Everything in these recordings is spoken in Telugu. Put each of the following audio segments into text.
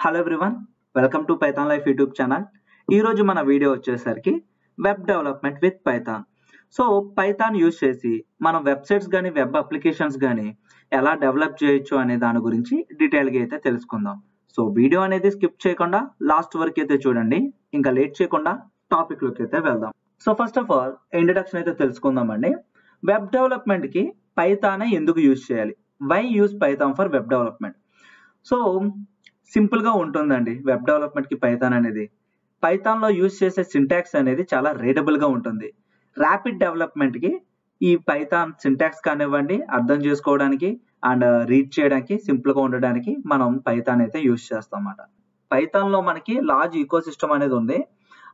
Hello everyone, welcome to Python life YouTube channel. ఈరోజు మన వీడియో వచ్చేసరికి web development with Python. So Python use చేసి మనం వెబ్సైట్స్ కానీ వెబ్ అప్లికేషన్స్ కానీ ఎలా డెవలప్ చేయొచ్చు అనే దాని గురించి డీటెయిల్గా అయితే తెలుసుకుందాం. సో వీడియో అనేది స్కిప్ చేయకుండా లాస్ట్ వరకు అయితే చూడండి. ఇంకా లేట్ చేయకుండా టాపిక్లోకి అయితే వెళ్దాం. So first of all introduction అయితే తెలుసుకుందామండి. వెబ్ డెవలప్మెంట్కి పైథాన్ ఎందుకు యూజ్ చేయాలి? Why use Python for web development? So simple గా ఉంటుందండి వెబ్ డెవలప్మెంట్ కి పైథాన్ అనేది. పైథాన్ లో యూజ్ చేసే సింటాక్స్ అనేది చాలా రీడబుల్ గా ఉంటుంది. ర్యాపిడ్ డెవలప్మెంట్ కి ఈ పైథాన్ సింటాక్స్ కానివ్వండి, అర్థం చేసుకోవడానికి అండ్ రీడ్ చేయడానికి సింపుల్ గా ఉండడానికి మనం పైథాన్ అయితే యూజ్ చేస్తాం అన్నమాట. పైథాన్ లో మనకి లార్జ్ ఈకో సిస్టమ్ అనేది ఉంది.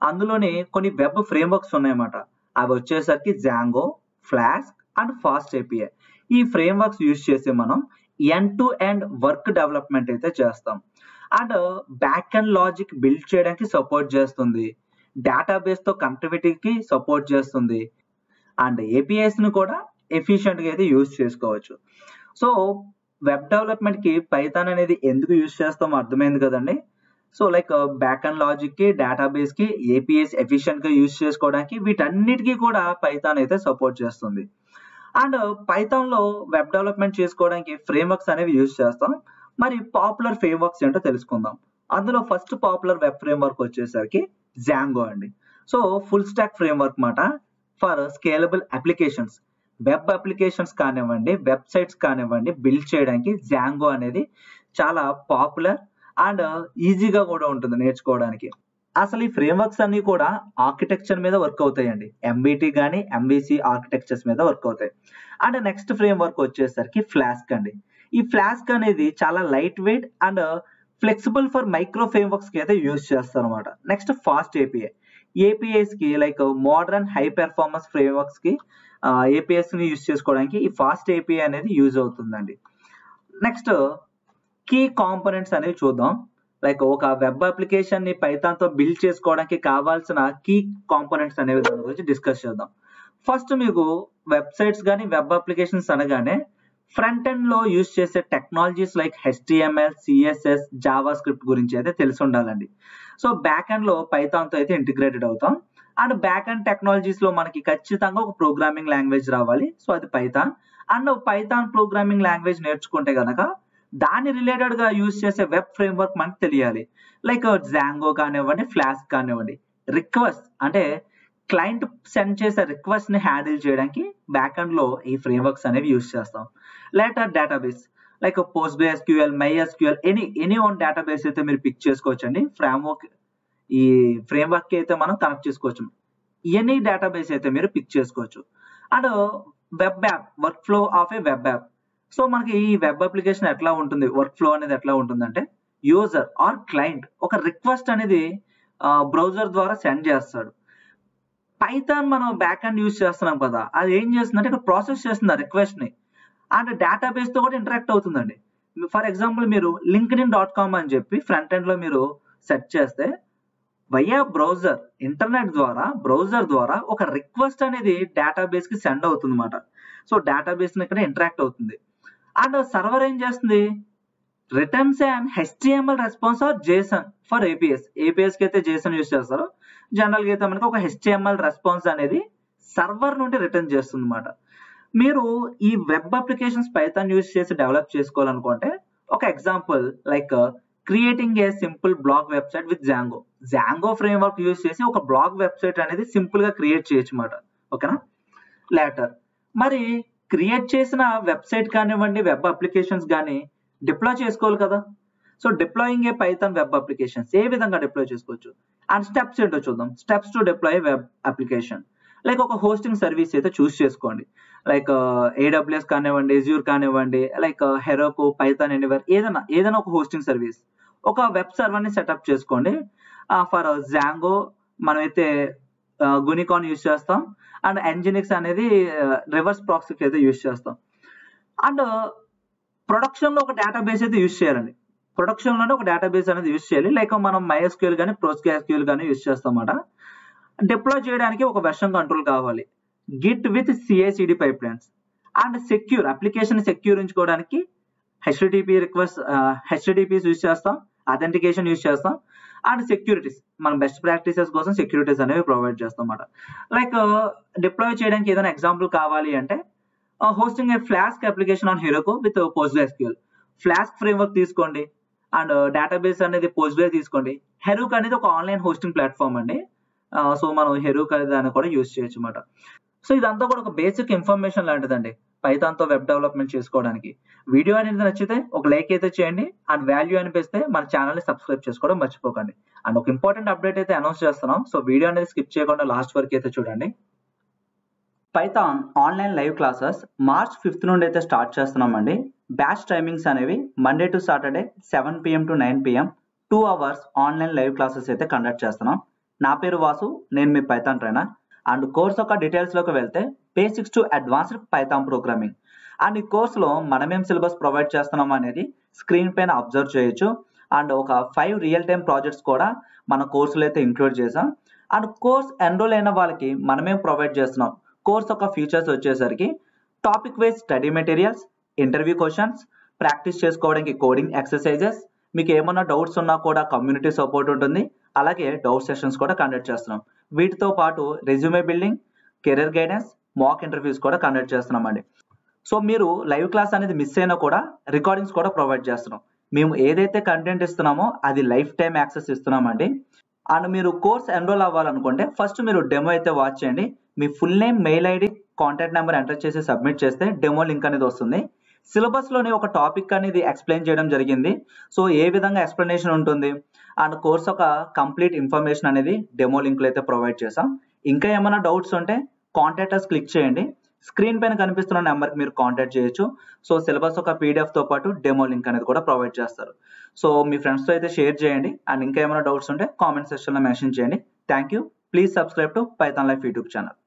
అందులోనే కొన్ని వెబ్ ఫ్రేమ్వర్క్స్ ఉన్నాయన్నమాట. అవి వచ్చేసరికి Django, flask and fast API. ఈ ఫ్రేమ్వర్క్స్ యూజ్ చేసి మనం end to end work development అయితే చేస్తాం. And back and logic build చేయడానికి సపోర్ట్ చేస్తుంది. డేటాబేస్ తో కనెక్టివిటీకి సపోర్ట్ చేస్తుంది. అండ్ ఏపీఐస్ ని కూడా ఎఫిషియెంట్ గా అయితే యూజ్ చేసుకోవచ్చు. సో వెబ్ డెవలప్మెంట్ కి పైథాన్ అనేది ఎందుకు యూజ్ చేస్తామో అర్థమైంది కదండి. So like back and logic కి, డేటాబేస్ కి, ఏపీఐస్ ఎఫిషియెంట్ గా యూజ్ చేసుకోవడానికి వీటన్నిటికీ కూడా పైథాన్ అయితే సపోర్ట్ చేస్తుంది. అండ్ పైథాన్ లో వెబ్ డెవలప్మెంట్ చేసుకోవడానికి ఫ్రేమ్వర్క్స్ అనేవి యూజ్ చేస్తాం. మరి పాపులర్ ఫ్రేమ్వర్క్స్ ఏంటో తెలుసుకుందాం. అందులో ఫస్ట్ పాపులర్ వెబ్ ఫ్రేమ్వర్క్ వచ్చేసరికి జాంగో అండి. సో ఫుల్ స్టాక్ ఫ్రేమ్వర్క్ మాట for scalable applications. Web applications కానివ్వండి, వెబ్సైట్స్ కానివ్వండి బిల్డ్ చేయడానికి జాంగో అనేది చాలా పాపులర్ అండ్ ఈజీగా కూడా ఉంటుంది నేర్చుకోవడానికి. అసలు ఈ ఫ్రేమ్వర్క్స్ అన్ని కూడా ఆర్కిటెక్చర్ మీద వర్క్ అవుతాయండి. ఎంబీటీ కానీ ఎంబీసీ ఆర్కిటెక్చర్స్ మీద వర్క్ అవుతాయి. అండ్ నెక్స్ట్ ఫ్రేమ్వర్క్ వచ్చేసరికి ఫ్లాస్క్ అండి. ఈ ఫ్లాస్క్ అనేది చాలా light weight and flexible for micro frameworks కి అయితే యూజ్ చేస్తారు అనమాట. Next fast API. ఏపీఐస్ కి like modern high performance frameworks కి ఏపీఐస్ ని యూజ్ చేసుకోవడానికి ఈ ఫాస్ట్ ఏపీఐ అనేది యూజ్ అవుతుందండి. నెక్స్ట్ కీ కాంపోనెంట్స్ అనేవి చూద్దాం. లైక్ ఒక వెబ్ అప్లికేషన్ ని పైథాన్ తో బిల్డ్ చేసుకోవడానికి కావాల్సిన కీ కాంపోనెంట్స్ అనేవి దాని గురించి డిస్కస్ చేద్దాం. ఫస్ట్ మీకు వెబ్సైట్స్ కానీ వెబ్ అప్లికేషన్స్ అనగానే ఫ్రంట్ ఎండ్ లో యూజ్ చేసే technologies like HTML, CSS, Java script గురించి అయితే తెలిసి ఉండాలండి. సో బ్యాక్ ఎండ్ లో పైథాన్ తో అయితే ఇంటిగ్రేటెడ్ అవుతాం. అండ్ బ్యాక్ ఎండ్ టెక్నాలజీస్ లో మనకి ఖచ్చితంగా ఒక ప్రోగ్రామింగ్ లాంగ్వేజ్ రావాలి. సో అది Python. And Python programming language నేర్చుకుంటే గనక దాని రిలేటెడ్ గా యూజ్ చేసే వెబ్ ఫ్రేమ్వర్క్ మనకు తెలియాలి. లైక్ జాంగో కానివ్వండి, ఫ్లాస్క్ కానివ్వండి. రిక్వెస్ట్ అంటే క్లయింట్ సెండ్ చేసే రిక్వెస్ట్ ని హ్యాండిల్ చేయడానికి బ్యాక్ ఎండ్ లో ఈ ఫ్రేమ్వర్క్స్ అనేవి యూజ్ చేస్తాం. Later database like PostgreSQL, MySQL, any one database అయితే మీరు పిక్ చేసుకోవచ్చండి. ఈ ఫ్రేమ్వర్క్ కి అయితే మనం కనెక్ట్ చేసుకోవచ్చు. ఎనీ డేటాబేస్ అయితే మీరు పిక్ చేసుకోవచ్చు. And web app, work flow of A web app. So మనకి ఈ వెబ్ అప్లికేషన్ ఎట్లా ఉంటుంది, వర్క్ ఫ్లో అనేది ఎట్లా ఉంటుందంటే యూజర్ ఆర్ క్లయింట్ ఒక రిక్వెస్ట్ అనేది బ్రౌజర్ ద్వారా సెండ్ చేస్తాడు. పైథాన్ మనం బ్యాక్ ఎండ్ యూజ్ చేస్తున్నాం కదా, అది ఏం చేస్తుందంటే ఇక్కడ ప్రాసెస్ చేస్తుంది ఆ రిక్వెస్ట్ ని. అండ్ డేటాబేస్ తో కూడా ఇంటరాక్ట్ అవుతుందండి. ఫర్ ఎగ్జాంపుల్ మీరు linkedin.com అని చెప్పి ఫ్రంట్ ఎండ్ లో మీరు సెర్చ్ చేస్తే వయా బ్రౌజర్, ఇంటర్నెట్ ద్వారా బ్రౌజర్ ద్వారా ఒక రిక్వెస్ట్ అనేది డేటాబేస్ కి సెండ్ అవుతుంది అన్నమాట. సో డేటాబేస్ ఇక్కడ ఇంటరాక్ట్ అవుతుంది. అండ్ సర్వర్ ఏం చేస్తుంది, returns and HTML response or JSON for APIs. APIs కి అయితే JSON యూజ్ చేస్తారు. జనరల్ గా అయితే మనకి ఒక HTML రెస్పాన్స్ అనేది సర్వర్ నుండి రిటర్న్ చేస్తుంది అన్నమాట. మీరు ఈ వెబ్ అప్లికేషన్స్ పైథాన్ యూజ్ చేసి డెవలప్ చేసుకోవాలనుకుంటే ఒక example like creating a simple blog website with Django. Django framework use చేసి ఒక బ్లాగ్ వెబ్సైట్ అనేది సింపుల్ గా క్రియేట్ చేయొచ్చు అన్నమాట. ఓకేనా. లేటర్ మరి క్రియేట్ చేసిన వెబ్సైట్ కానివ్వండి, వెబ్ అప్లికేషన్స్ కానీ డిప్లాయ్ చేసుకోవాలి కదా. సో డిప్లాయింగ్ ఏ పైథాన్ వెబ్ అప్లికేషన్స్ ఏ విధంగా డిప్లాయ్ చేసుకోవచ్చు అండ్ స్టెప్స్ ఏంటో చూద్దాం. Steps to deploy web application. Like ఒక హోస్టింగ్ సర్వీస్ అయితే చూస్ చేసుకోండి. లైక్ AWS కానివ్వండి, Azure కానివ్వండి, లైక్ Heroku, Python Anywhere, ఏదైనా ఒక హోస్టింగ్ సర్వీస్. ఒక వెబ్ సర్వర్ ని సెటప్ చేసుకోండి. ఫర్ జాంగో మనమైతే గునికాన్ యూజ్ చేస్తాం. అండ్ Nginx అనేది రివర్స్ ప్రాక్సీకి అయితే యూజ్ చేస్తాం. అండ్ ప్రొడక్షన్ లో ఒక డేటాబేస్ అయితే యూజ్ చేయాలండి. ప్రొడక్షన్ లోనే ఒక డేటాబేస్ అనేది యూజ్ చేయాలి. లైక్ మనం MySQL కానీ PostgreSQL కానీ యూజ్ చేస్తాం అన్నమాట. డిప్లాయ్ చేయడానికి ఒక వెర్షన్ కంట్రోల్ కావాలి. Git with CI/CD pipelines. And secure application secure ఉంచుకోవడానికి HTTP రిక్వెస్ట్ HTTPs యూజ్ చేస్తాం. అథెంటికేషన్ యూస్ చేస్తాం. అండ్ సెక్యూరిటీస్ మనం బెస్ట్ ప్రాక్టీసెస్ కోసం సెక్యూరిటీస్ అనేవి ప్రొవైడ్ చేస్తాం అన్నమాట. లైక్ డిప్లాయ్ చేయడానికి ఏదైనా ఎగ్జాంపుల్ కావాలి అంటే hosting a flask application on Heroku with PostgreSQL. Flask framework తీసుకోండి అండ్ డేటాబేస్ అనేది Postgre తీసుకోండి. హెరూక్ అనేది ఒక ఆన్లైన్ హోస్టింగ్ ప్లాట్ఫామ్ అండి. సో మనం హెరూక్ అనే దాన్ని కూడా యూస్ చేయొచ్చు అన్నమాట. సో ఇదంతా కూడా ఒక బేసిక్ ఇన్ఫర్మేషన్ లాంటిదండి పైథాన్ తో వెబ్ డెవలప్మెంట్ చేసుకోవడానికి. వీడియో అనేది నచ్చితే ఒక లైక్ అయితే చేయండి అండ్ వాల్యూ అనిపిస్తే మన ఛానల్ ని సబ్స్క్రైబ్ చేసుకోవడం మర్చిపోకండి. అండ్ ఒక ఇంపార్టెంట్ అప్డేట్ అయితే అనౌన్స్ చేస్తున్నాం. సో వీడియో అనేది స్కిప్ చేయకుండా లాస్ట్ వరకు అయితే చూడండి. Python online live classes March 5th నుండి అయితే స్టార్ట్ చేస్తున్నామండి. బ్యాచ్ టైమింగ్స్ అనేవి Monday to Saturday 7 PM to 9 PM 2 hours online live classes అయితే కండక్ట్ చేస్తున్నాం. నా పేరు వాసు, నేను మీ పైథాన్ ట్రైనర్. అండ్ కోర్స్ యొక్క డీటెయిల్స్ లోకి వెళ్తే basics to advanced Python programming. And ఈ కోర్సులో మనమేం సిలబస్ ప్రొవైడ్ చేస్తున్నాం అనేది స్క్రీన్ పైన అబ్జర్వ్ చేయొచ్చు. అండ్ ఒక 5 రియల్ టైమ్ ప్రాజెక్ట్స్ కూడా మన కోర్సులో అయితే ఇంక్లూడ్ చేసాం. అండ్ కోర్స్ ఎన్రోల్ అయిన వాళ్ళకి మనమేం ప్రొవైడ్ చేస్తున్నాం, కోర్స్ యొక్క ఫీచర్స్ వచ్చేసరికి topic wise study materials, interview questions, practice చేసుకోవడానికి కోడింగ్ ఎక్సర్సైజెస్, మీకు ఏమన్నా డౌట్స్ ఉన్నా కూడా కమ్యూనిటీ సపోర్ట్ ఉంటుంది. అలాగే డౌట్ సెషన్స్ కూడా కండక్ట్ చేస్తున్నాం. వీటితో పాటు resume building, career guidance, mock interviews కూడా కండక్ట్ చేస్తున్నామండి. సో మీరు లైవ్ క్లాస్ అనేది మిస్ అయినా కూడా రికార్డింగ్స్ కూడా ప్రొవైడ్ చేస్తున్నాం. మేము ఏదైతే కంటెంట్ ఇస్తున్నామో అది లైఫ్ టైం యాక్సెస్ ఇస్తున్నామండి. అండ్ మీరు కోర్స్ ఎన్రోల్ అవ్వాలనుకుంటే ఫస్ట్ మీరు డెమో అయితే వాచ్ చేయండి. మీ full name, mail ID, contact number enter చేసి సబ్మిట్ చేస్తే డెమో లింక్ అనేది వస్తుంది. సిలబస్ లోని ఒక టాపిక్ అనేది ఎక్స్ప్లెయిన్ చేయడం జరిగింది. సో ఏ విధంగా ఎక్స్ప్లెనేషన్ ఉంటుంది అండ్ కోర్స్ ఒక కంప్లీట్ ఇన్ఫర్మేషన్ అనేది డెమో లింక్ లో అయితే ప్రొవైడ్ చేసాం. ఇంకా ఏమైనా డౌట్స్ ఉంటే కాంటాక్ట్ అస్ క్లిక్ చేయండి. స్క్రీన్ పైన కనిపిస్తున్న నెంబర్కి మీరు కాంటాక్ట్ చేయొచ్చు. సో సిలబస్ ఒక PDF తో పాటు డెమో లింక్ అనేది కూడా ప్రొవైడ్ చేస్తారు. సో మీ ఫ్రెండ్స్తో అయితే షేర్ చేయండి. అండ్ ఇంకా ఏమైనా డౌట్స్ ఉంటే కామెంట్ సెక్షన్లో మెన్షన్ చేయండి. Thank you. Please subscribe to Python life YouTube channel.